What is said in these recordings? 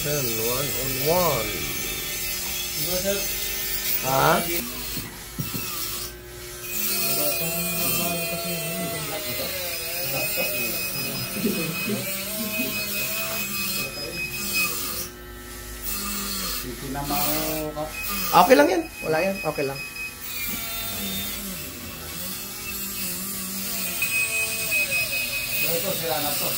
Yan, one on one. Ha? Okay lang yan. Wala yan. Okay lang. Ito, sira na to.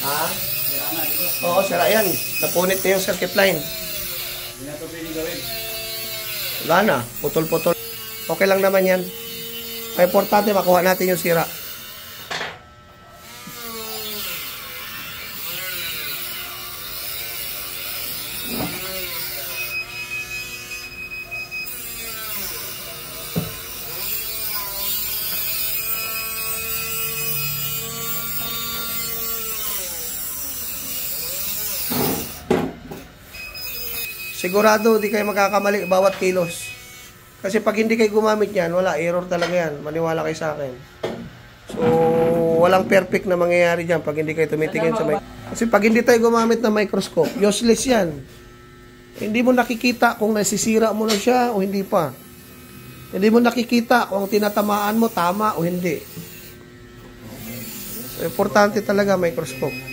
Ha? Sira na ito. Oo, sira yan. Napunit na yung circuit line. Hindi na ito pwede gawin. Wala na. Putol-putol. Okay lang naman yan. Kaya importante makuha natin yung sira. Sigurado di kayo magkakamali bawat kilos. Kasi pag hindi kayo gumamit yan, wala, error talaga yan. Maniwala kayo sa akin. So, walang perfect na mangyayari dyan pag hindi kayo tumitingin sa Kasi pag hindi tayo gumamit ng microscope, useless yan. Hindi mo nakikita kung nasisira mo na siya o hindi pa. Hindi mo nakikita kung tinatamaan mo tama o hindi. So, importante talaga microscope.